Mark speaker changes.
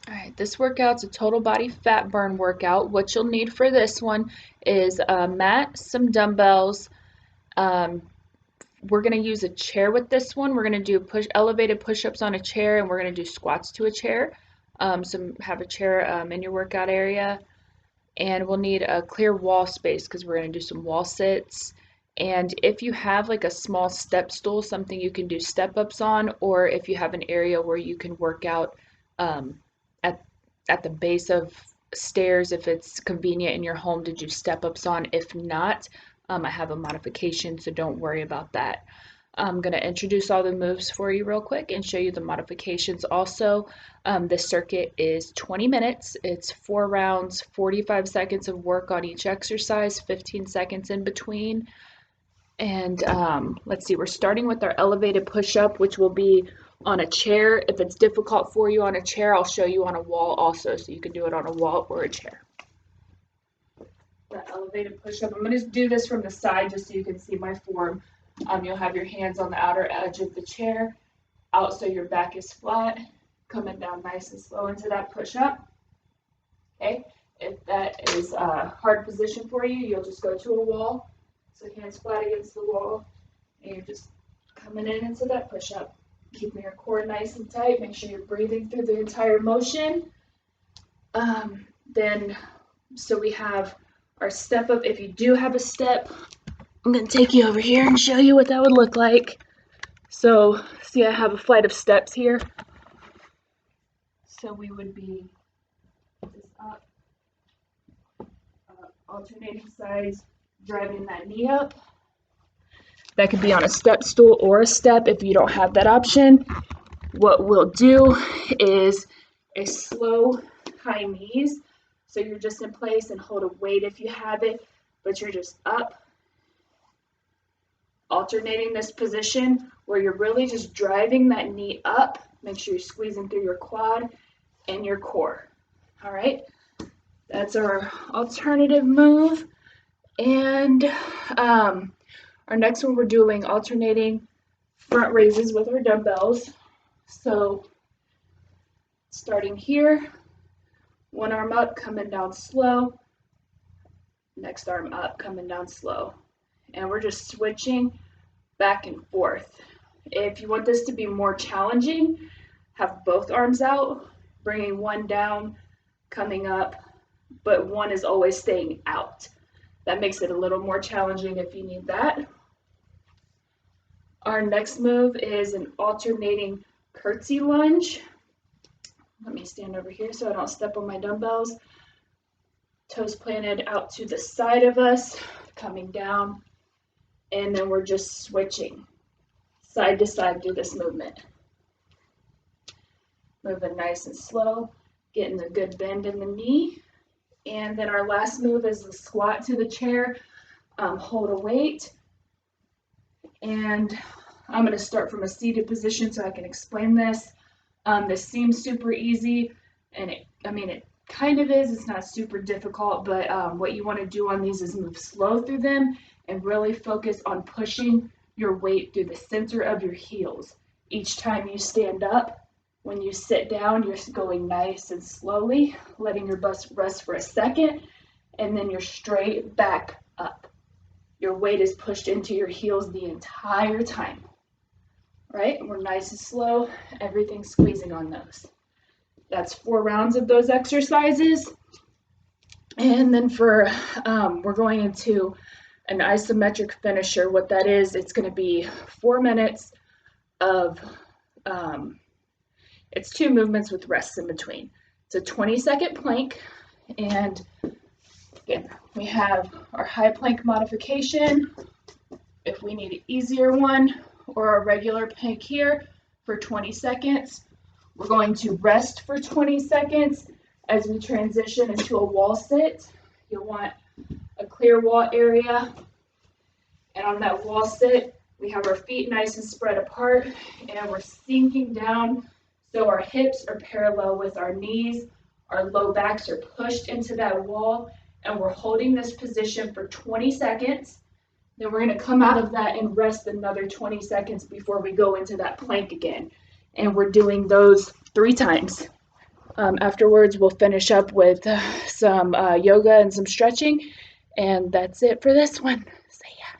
Speaker 1: All right, this workout's a total body fat burn workout. What you'll need for this one is a mat, some dumbbells. Um, we're going to use a chair with this one. We're going to do elevated push-ups on a chair, and we're going to do squats to a chair. So have a chair in your workout area. And we'll need a clear wall space because we're going to do some wall sits. And if you have like a small step stool, something you can do step ups on, or if you have an area where you can work out um, at at the base of stairs, if it's convenient in your home to do step ups on. If not, I have a modification, so don't worry about that. I'm going to introduce all the moves for you real quick and show you the modifications also. This circuit is 20 minutes. It's 4 rounds, 45 seconds of work on each exercise, 15 seconds in between. And let's see, we're starting with our elevated push-up, which will be on a chair. If it's difficult for you on a chair, I'll show you on a wall also, so you can do it on a wall or a chair. The elevated push-up, I'm going to do this from the side just so you can see my form. You'll have your hands on the outer edge of the chair, out so your back is flat, coming down nice and slow into that push-up. Okay, if that is a hard position for you, you'll just go to a wall. So hands flat against the wall, and you're just coming into that push-up. Keeping your core nice and tight. Make sure you're breathing through the entire motion. So we have our step up. If you do have a step, I'm going to take you over here and show you what that would look like. So see, I have a flight of steps here. So we would be just up, alternating sides, driving that knee up. That could be on a step stool or a step if you don't have that option. What we'll do is a slow high knees. So you're just in place and hold a weight if you have it, but you're just up. Alternating this position where you're really just driving that knee up. Make sure you're squeezing through your quad and your core. All right, that's our alternative move. And our next one, we're doing alternating front raises with our dumbbells. So starting here, one arm up, coming down slow, next arm up, coming down slow. And we're just switching back and forth. If you want this to be more challenging, have both arms out, bringing one down, coming up, but one is always staying out. That makes it a little more challenging if you need that. Our next move is an alternating curtsy lunge. Let me stand over here so I don't step on my dumbbells. Toes planted out to the side of us, coming down, and then we're just switching side to side through this movement. Moving nice and slow, getting a good bend in the knee. And then our last move is the squat to the chair. Hold a weight. And I'm going to start from a seated position so I can explain this. This seems super easy, and it kind of is. It's not super difficult, but what you want to do on these is move slow through them and really focus on pushing your weight through the center of your heels. Each time you stand up, when you sit down, you're going nice and slowly, letting your butt rest for a second, and then you're straight back up. Your weight is pushed into your heels the entire time. Right? We're nice and slow, everything squeezing on those. That's 4 rounds of those exercises. And then we're going into an isometric finisher. What that is, it's going to be 4 minutes of, it's 2 movements with rests in between. It's a 20-second plank, and again, we have our high plank modification. If we need an easier one, or a regular plank here for 20 seconds. We're going to rest for 20 seconds as we transition into a wall sit. You'll want a clear wall area. And on that wall sit, we have our feet nice and spread apart, and we're sinking down so our hips are parallel with our knees. Our low backs are pushed into that wall, and we're holding this position for 20 seconds. Then we're going to come out of that and rest another 20 seconds before we go into that plank again. And we're doing those 3 times. Afterwards, we'll finish up with some yoga and some stretching, and that's it for this one. See ya.